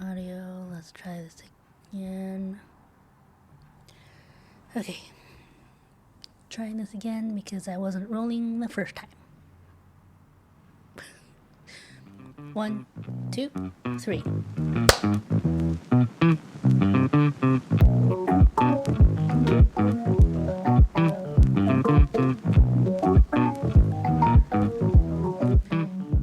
audio. Let's try this again. Okay. Trying this again because I wasn't rolling the first time. 1, 2, 3.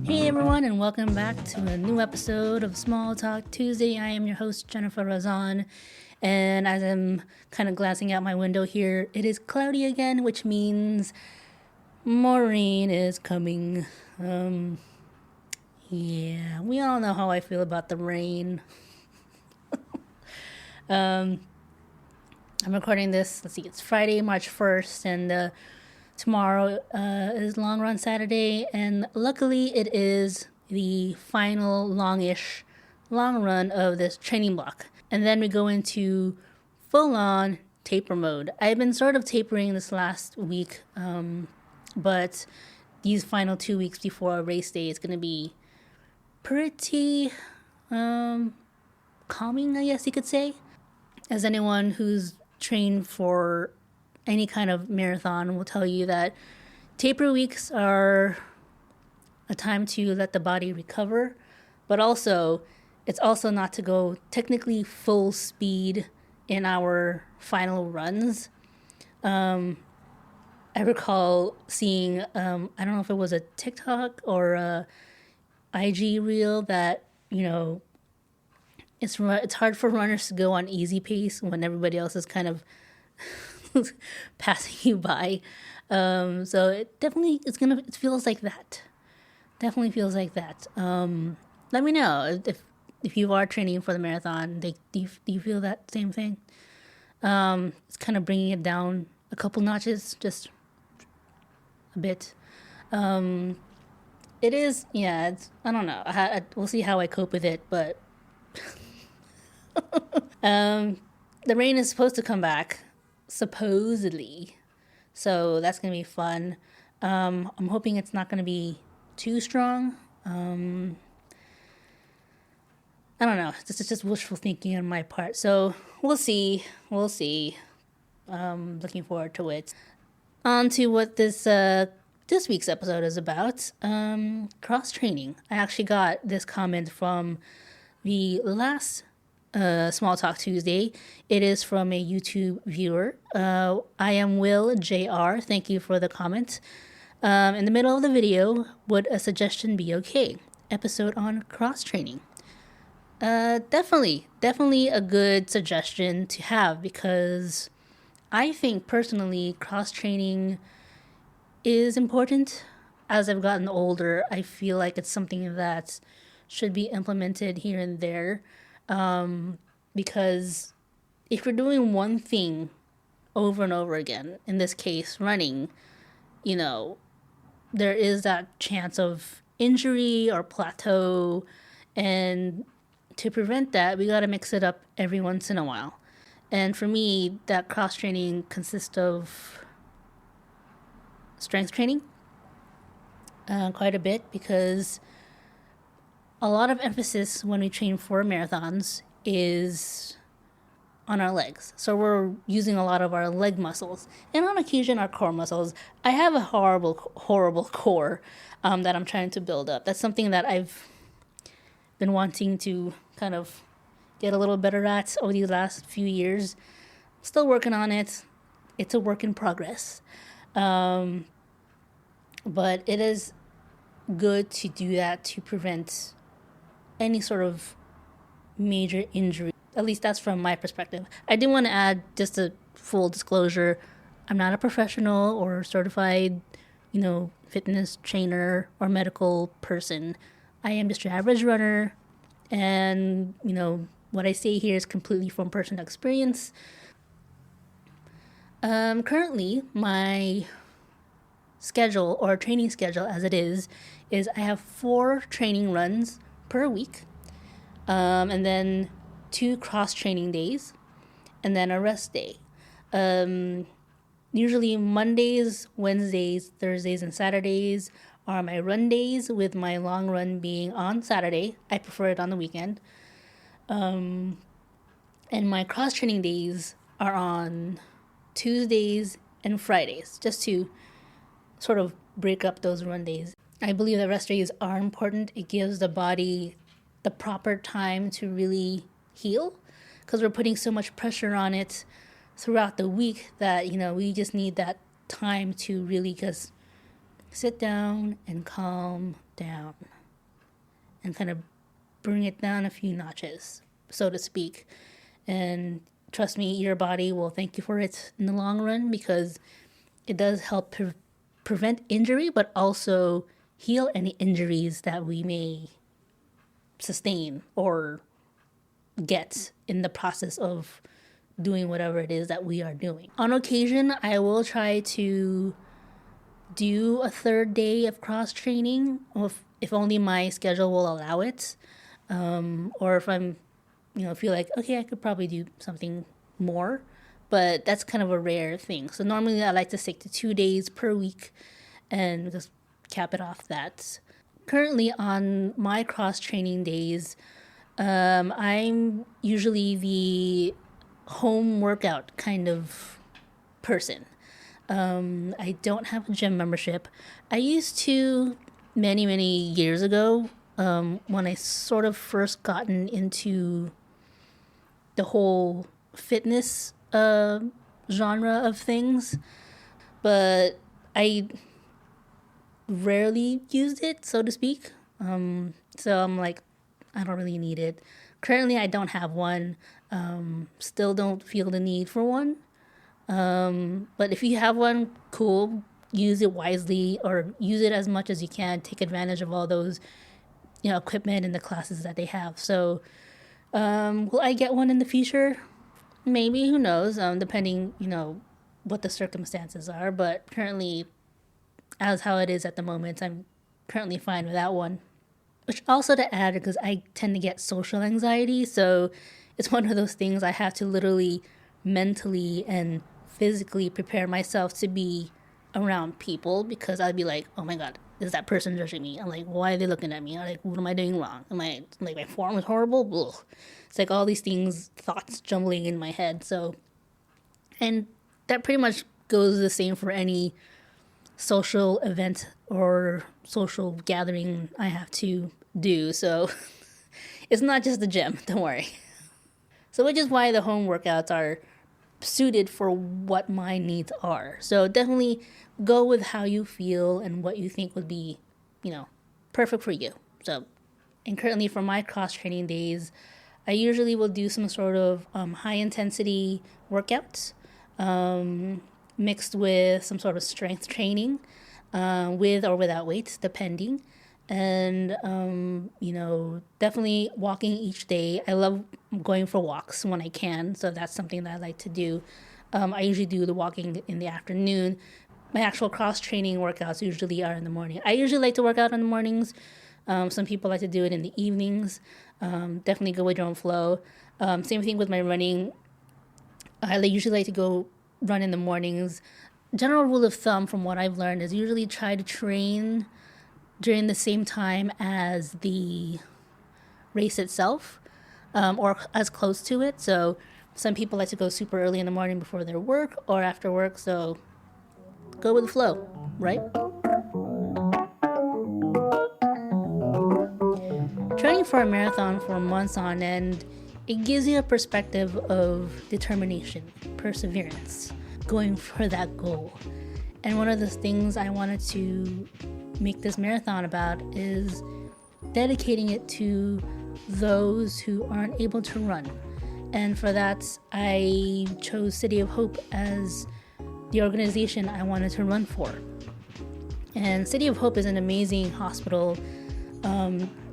Hey everyone, and welcome back to a new episode of Small Talk Tuesday. I am your host, Jennifer Razan, and as I'm kind of glancing out my window here, it is cloudy again, which means more rain is coming. Yeah, we all know how I feel about the rain. I'm recording this, let's see, it's Friday, March 1st, and tomorrow is Long Run Saturday, and luckily it is the final long run of this training block. And then we go into full-on taper mode. I've been sort of tapering this last week, but these final 2 weeks before race day is going to be pretty calming, I guess you could say. As anyone who's trained for any kind of marathon will tell you that taper weeks are a time to let the body recover, but also it's also not to go technically full speed in our final runs. I recall seeing, I don't know if it was a TikTok or a IG reel that, it's hard for runners to go on easy pace when everybody else is kind of passing you by. So it definitely it feels like that. Definitely feels like that. Let me know if you are training for the marathon. Do you feel that same thing? It's kind of bringing it down a couple notches, just a bit. It is, yeah. I don't know. We'll see how I cope with it, but the rain is supposed to come back, supposedly, so that's gonna be fun. I'm hoping it's not gonna be too strong. I don't know. This is just wishful thinking on my part, so we'll see. Looking forward to it. On to what this week's episode is about. Cross training. I actually got this comment from the last Small Talk Tuesday. It is from a YouTube viewer. I am Will JR. Thank you for the comment. In the middle of the video, would a suggestion be okay? Episode on cross training. Definitely a good suggestion to have, because I think personally cross training is important. As I've gotten older, I feel like it's something that should be implemented here and there. Because if you're doing one thing over and over again, in this case, running, there is that chance of injury or plateau. And to prevent that, we got to mix it up every once in a while. And for me, that cross training consists of strength training quite a bit, because a lot of emphasis when we train for marathons is on our legs. So we're using a lot of our leg muscles, and on occasion our core muscles. I have a horrible core that I'm trying to build up. That's something that I've been wanting to kind of get a little better at over these last few years. Still working on it. It's a work in progress. But it is good to do that to prevent any sort of major injury. At least that's from my perspective. I do want to add just a full disclosure. I'm not a professional or certified, fitness trainer or medical person. I am just your average runner. And, what I say here is completely from personal experience. Currently, my schedule, or training schedule as it is I have 4 training runs per week, and then 2 cross training days, and then a rest day. Usually Mondays, Wednesdays, Thursdays, and Saturdays are my run days, with my long run being on Saturday. I prefer it on the weekend. And my cross training days are on Tuesdays and Fridays, just to sort of break up those run days. I believe that rest days are important. It gives the body the proper time to really heal, because we're putting so much pressure on it throughout the week that, we just need that time to really just sit down and calm down and kind of bring it down a few notches, so to speak. And trust me, your body will thank you for it in the long run, because it does help prevent injury, but also heal any injuries that we may sustain or get in the process of doing whatever it is that we are doing. On occasion, I will try to do a third day of cross training, if only my schedule will allow it, or if I'm feel like, okay, I could probably do something more, but that's kind of a rare thing. So normally I like to stick to 2 days per week and just cap it off that. Currently on my cross training days, I'm usually the home workout kind of person. I don't have a gym membership. I used to many, many years ago, when I sort of first gotten into the whole fitness genre of things, but I rarely used it, so to speak. So I'm like, I don't really need it. Currently, I don't have one. Still don't feel the need for one. But if you have one, cool. Use it wisely, or use it as much as you can. Take advantage of all those, equipment and the classes that they have. So, will I get one in the future? Maybe, who knows? Depending, what the circumstances are. But currently, as how it is at the moment, I'm currently fine without one. Which also to add, because I tend to get social anxiety, so it's one of those things I have to literally mentally and physically prepare myself to be around people, because I'd be like, oh my god, is that person judging me? I'm like, why are they looking at me? I'm like, what am I doing wrong? Am I like, my form is horrible? Ugh. It's like all these thoughts jumbling in my head. So, and that pretty much goes the same for any social event or social gathering I have to do. So it's not just the gym, don't worry. So which is why the home workouts are suited for what my needs are. So definitely go with how you feel and what you think would be, perfect for you. So, and currently for my cross training days, I usually will do some sort of high intensity workouts, mixed with some sort of strength training, with or without weights, depending. And, definitely walking each day. I love going for walks when I can, so that's something that I like to do. I usually do the walking in the afternoon. My actual cross-training workouts usually are in the morning. I usually like to work out in the mornings. Some people like to do it in the evenings. Definitely go with your own flow. Same thing with my running. I usually like to go run in the mornings. General rule of thumb from what I've learned is usually try to train during the same time as the race itself, or as close to it. So some people like to go super early in the morning before their work or after work. So go with the flow, right? Training for a marathon for months on end, it gives you a perspective of determination, perseverance, going for that goal. And one of the things I wanted to make this marathon about is dedicating it to those who aren't able to run. And for that, I chose City of Hope as the organization I wanted to run for. And City of Hope is an amazing hospital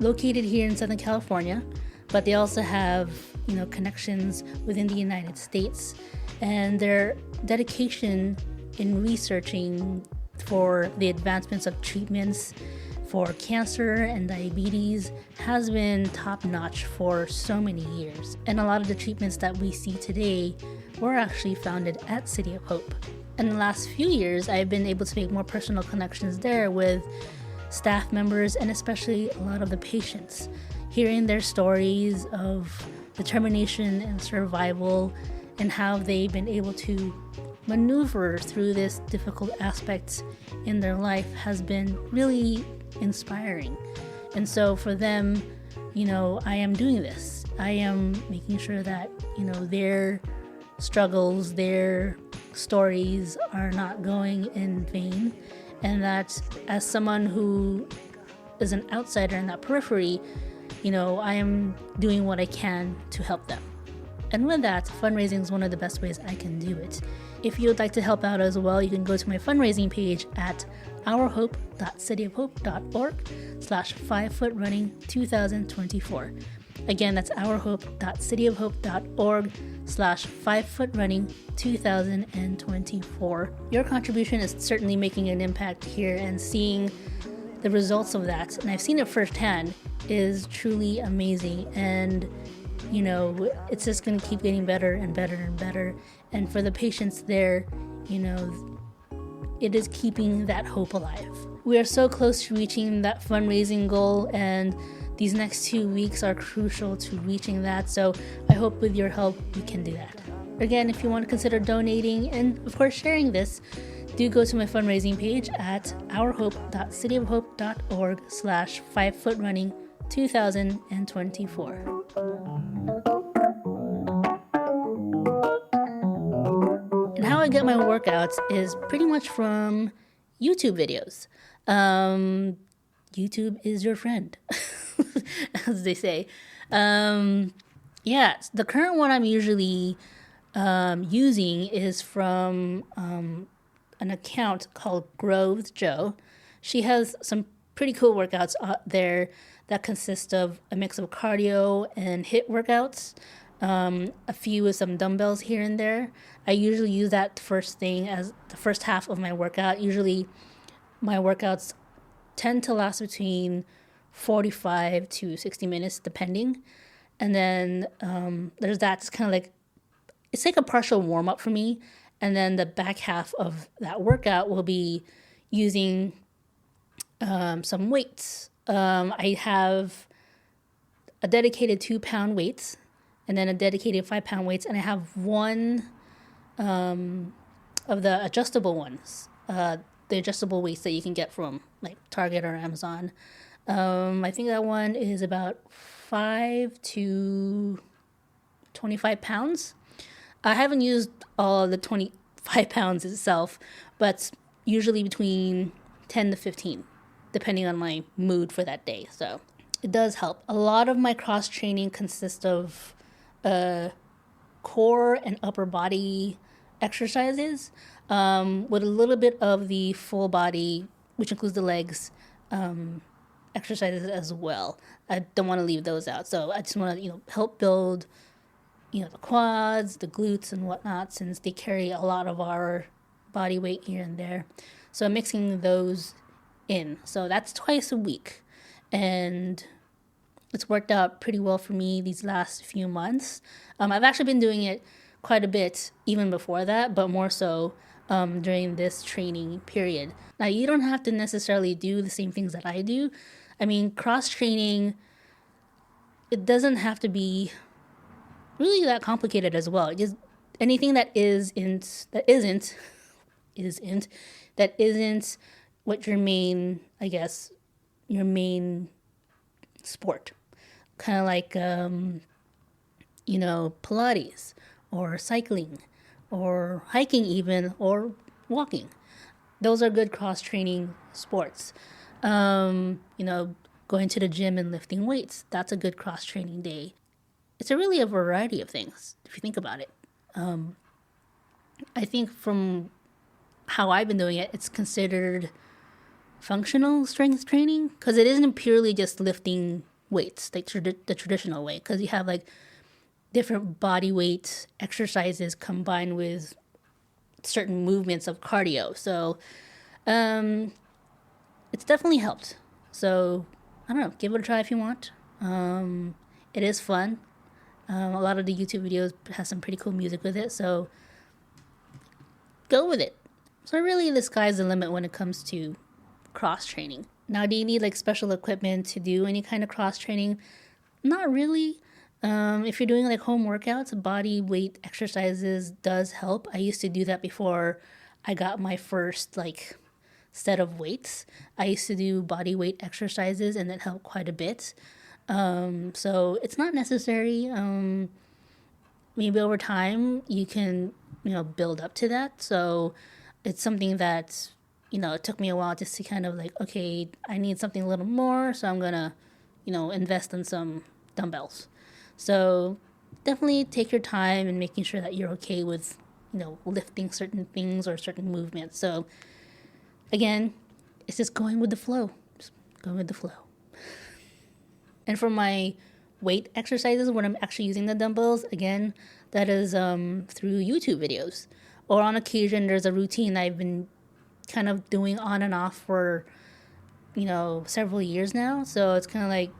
located here in Southern California, but they also have, connections within the United States. And their dedication in researching for the advancements of treatments for cancer and diabetes has been top-notch for so many years. And a lot of the treatments that we see today were actually founded at City of Hope. In the last few years, I've been able to make more personal connections there with staff members and especially a lot of the patients, hearing their stories of determination and survival, and how they've been able to maneuver through this difficult aspects in their life has been really inspiring. And so for them, I am doing this. I am making sure that, their struggles, their stories are not going in vain. And that as someone who is an outsider in that periphery, I am doing what I can to help them. And with that, fundraising is one of the best ways I can do it. If you would like to help out as well, you can go to my fundraising page at ourhope.cityofhope.org/5footrunning2024. Again, that's ourhope.cityofhope.org/5footrunning2024. Your contribution is certainly making an impact here, and seeing the results of that, and I've seen it firsthand, is truly amazing. And it's just going to keep getting better and better and better. And for the patients there, it is keeping that hope alive. We are so close to reaching that fundraising goal, and these next 2 weeks are crucial to reaching that. So I hope with your help we can do that. Again, if you want to consider donating and of course sharing this, do go to my fundraising page at ourhope.cityofhope.org/5footrunning2024. And how I get my workouts is pretty much from YouTube videos. YouTube is your friend, as they say. The current one I'm usually using is from an account called Grow with Joe. She has some pretty cool workouts out there that consist of a mix of cardio and HIIT workouts, a few with some dumbbells here and there. I usually use that first thing as the first half of my workout. Usually my workouts tend to last between 45 to 60 minutes, depending. And then there's that. It's kind of like, it's like a partial warm-up for me. And then the back half of that workout will be using some weights. I have a dedicated 2-pound weights and then a dedicated 5-pound weights. And I have one of the adjustable ones, the adjustable weights that you can get from like Target or Amazon. I think that one is about 5 to 25 pounds. I haven't used all of the 25 pounds itself, but usually between 10 to 15, depending on my mood for that day. So it does help. A lot of my cross training consists of core and upper body exercises, with a little bit of the full body, which includes the legs, exercises as well. I don't want to leave those out. So I just want to, help build, the quads, the glutes and whatnot, since they carry a lot of our body weight here and there. So I'm mixing those in. So that's twice a week. And it's worked out pretty well for me these last few months. I've actually been doing it quite a bit even before that, but more so during this training period. Now, you don't have to necessarily do the same things that I do. I mean, cross-training, it doesn't have to be really that complicated as well. Just anything that isn't what your main sport. Kind of like, Pilates or cycling or hiking even, or walking. Those are good cross-training sports. Going to the gym and lifting weights, that's a good cross-training day. It's really a variety of things, if you think about it. I think from how I've been doing it, it's considered functional strength training, because it isn't purely just lifting weights, like the traditional way, because you have like different body weight exercises combined with certain movements of cardio. So it's definitely helped. So I don't know, give it a try if you want. It is fun. A lot of the YouTube videos have some pretty cool music with it, so go with it. So really, the sky's the limit when it comes to cross training. Now, do you need like special equipment to do any kind of cross training? Not really. If you're doing like home workouts, body weight exercises does help. I used to do that before I got my first like set of weights. I used to do body weight exercises and it helped quite a bit. So it's not necessary. Maybe over time you can, build up to that. So it's something that, it took me a while just to kind of like, okay, I need something a little more. So I'm going to, invest in some dumbbells. So definitely take your time and making sure that you're okay with, lifting certain things or certain movements. So again, it's just going with the flow. Just going with the flow. And for my weight exercises, when I'm actually using the dumbbells, again, that is through YouTube videos. Or on occasion, there's a routine I've been kind of doing on and off for, several years now. So it's kind of like,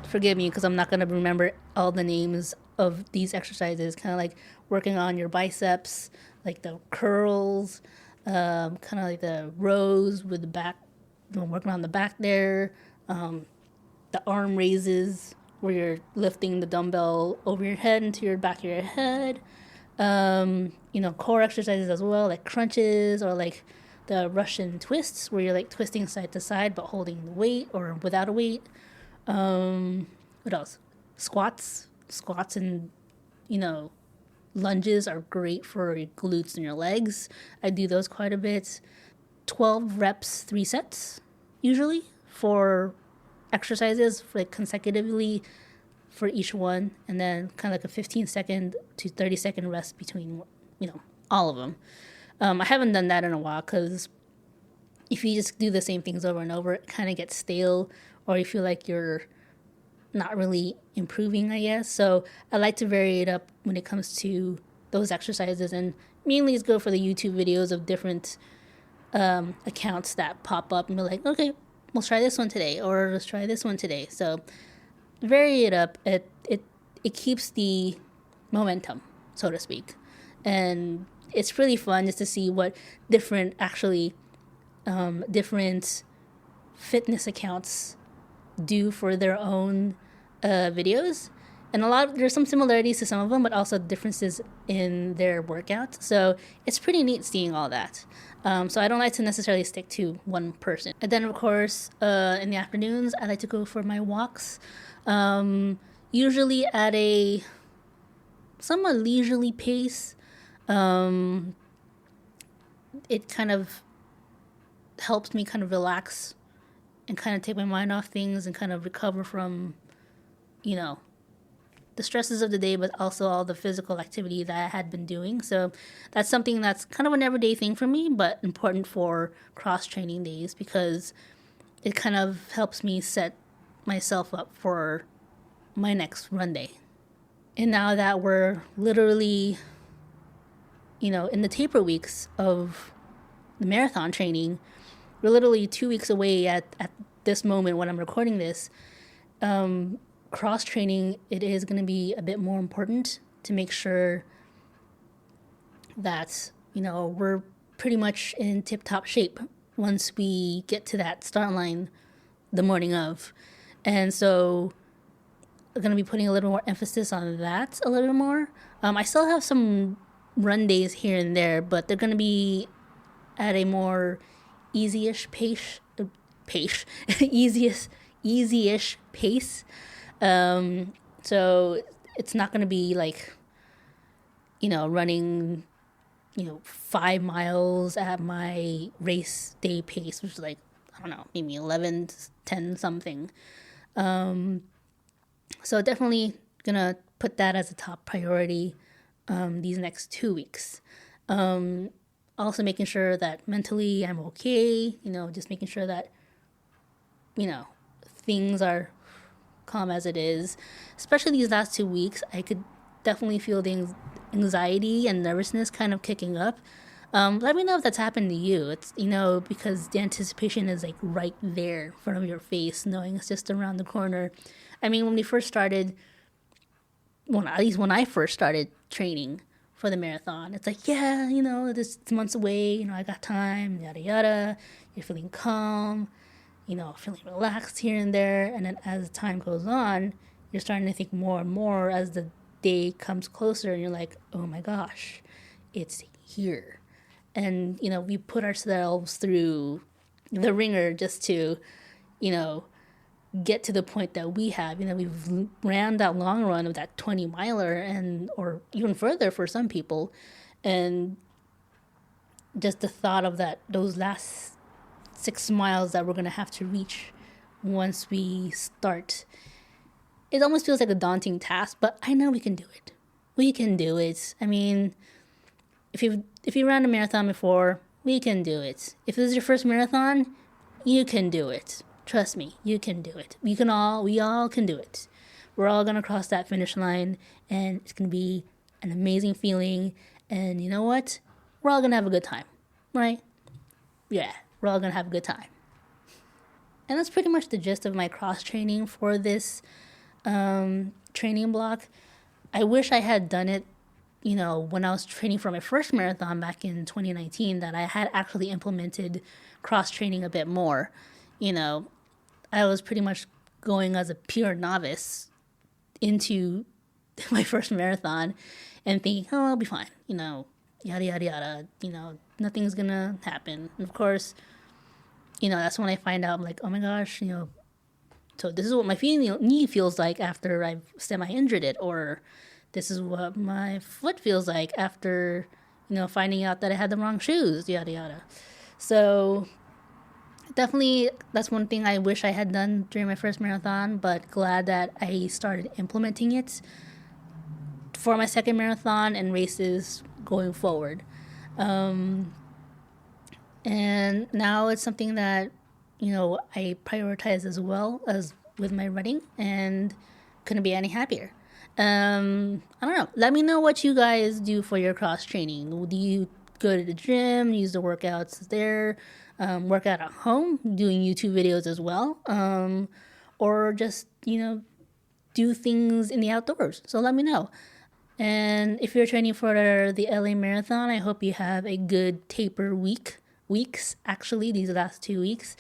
forgive me because I'm not going to remember all the names of these exercises. Kind of like working on your biceps, like the curls, kind of like the rows with the back, working on the back there, the arm raises where you're lifting the dumbbell over your head into your back of your head. Core exercises as well, like crunches or like the Russian twists where you're like twisting side to side but holding the weight or without a weight. What else? Squats and, lunges are great for your glutes and your legs. I do those quite a bit. 12 reps, 3 sets, usually, for exercises, for like consecutively for each one. And then kind of like a 15-second to 30-second rest between, all of them. I haven't done that in a while because if you just do the same things over and over, it kind of gets stale or you feel like you're not really improving, I guess. So I like to vary it up when it comes to those exercises and mainly just go for the YouTube videos of different accounts that pop up and be like, okay, let's try this one today or let's try this one today. So vary it up. It keeps the momentum, so to speak. And it's really fun just to see what different fitness accounts do for their own videos. And there's some similarities to some of them, but also differences in their workouts. So it's pretty neat seeing all that. So I don't like to necessarily stick to one person. And then, of course, in the afternoons, I like to go for my walks, usually at a somewhat leisurely pace. It kind of helps me kind of relax and kind of take my mind off things and kind of recover from, the stresses of the day, but also all the physical activity that I had been doing. So that's something that's kind of an everyday thing for me, but important for cross-training days because it kind of helps me set myself up for my next run day. And now that we're literally, in the taper weeks of the marathon training, we're literally 2 weeks away at this moment when I'm recording this. Cross training, it is going to be a bit more important to make sure that, we're pretty much in tip top shape once we get to that start line the morning of. And so I'm going to be putting a little more emphasis on that a little more. I still have some run days here and there, but they're going to be at a more easy-ish pace. Easy-ish pace. So it's not going to be like, running, 5 miles at my race day pace, which is like, I don't know, maybe 11, 10 something. So definitely going to put that as a top priority these next 2 weeks. Also making sure that mentally I'm okay, just making sure that, things are calm as it is. Especially these last 2 weeks, I could definitely feel the anxiety and nervousness kind of kicking up. Let me know if that's happened to you. It's, because the anticipation is like right there in front of your face, knowing it's just around the corner. I mean, when we first started, at least when I first started training for the marathon, it's like, yeah, this month's away, I got time, yada, yada. You're feeling calm, feeling relaxed here and there. And then as time goes on, you're starting to think more and more as the day comes closer, and you're like, oh my gosh, it's here. And, we put ourselves through the ringer just to, get to the point that we have. We've ran that long run of that 20 miler or even further for some people. And just the thought of those last 6 miles that we're going to have to reach once we start, it almost feels like a daunting task, but I know we can do it. We can do it. I mean, if you ran a marathon before, we can do it. If this is your first marathon, you can do it. Trust me, you can do it. We all can do it. We're all going to cross that finish line, and it's going to be an amazing feeling. And you know what? We're all going to have a good time, right? Yeah, we're all going to have a good time. And that's pretty much the gist of my cross training for this training block. I wish I had done it, when I was training for my first marathon back in 2019, that I had actually implemented cross training a bit more. I was pretty much going as a pure novice into my first marathon and thinking, oh, I'll be fine, yada, yada, yada, nothing's gonna happen. And of course, that's when I find out, I'm like, oh my gosh, so this is what my knee feels like after I've semi-injured it, or this is what my foot feels like after, finding out that I had the wrong shoes, yada, yada. So definitely, that's one thing I wish I had done during my first marathon, but glad that I started implementing it for my second marathon and races going forward. And now it's something that, I prioritize as well as with my running, and couldn't be any happier. I don't know. Let me know what you guys do for your cross training. Do you go to the gym, use the workouts there, work out at home, doing YouTube videos as well, or just, do things in the outdoors? So let me know. And if you're training for the LA Marathon, I hope you have a good taper weeks, actually, these last 2 weeks,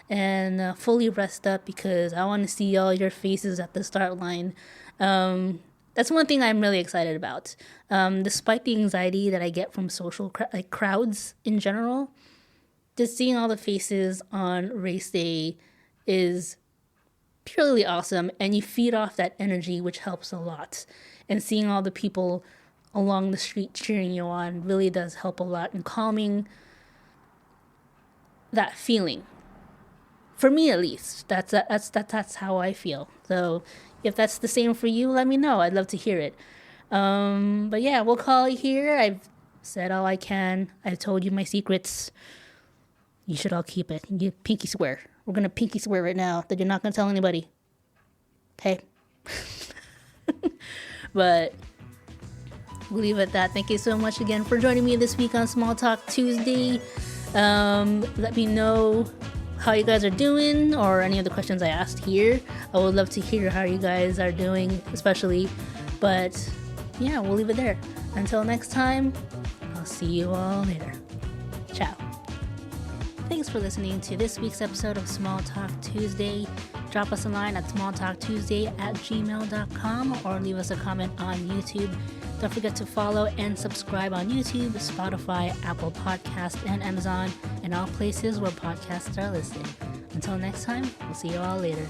and fully rest up, because I want to see all your faces at the start line. That's one thing I'm really excited about. Despite the anxiety that I get from social crowds in general, just seeing all the faces on race day is purely awesome, and you feed off that energy, which helps a lot. And seeing all the people along the street cheering you on really does help a lot in calming that feeling. For me, at least, that's how I feel. So if that's the same for you, let me know. I'd love to hear it. But yeah, we'll call it here. I've said all I can. I've told you my secrets. You should all keep it. You pinky swear. We're going to pinky swear right now that you're not going to tell anybody. Okay? But we'll leave it at that. Thank you so much again for joining me this week on Small Talk Tuesday. Let me know how you guys are doing, or any of the questions I asked here. I would love to hear how you guys are doing, especially. But yeah, we'll leave it there. Until next time, I'll see you all later. Ciao. Thanks for listening to this week's episode of Small Talk Tuesday. Drop us a line at smalltalktuesday@gmail.com, or leave us a comment on YouTube. Don't forget to follow and subscribe on YouTube, Spotify, Apple Podcasts, and Amazon, and all places where podcasts are listed. Until next time, we'll see you all later.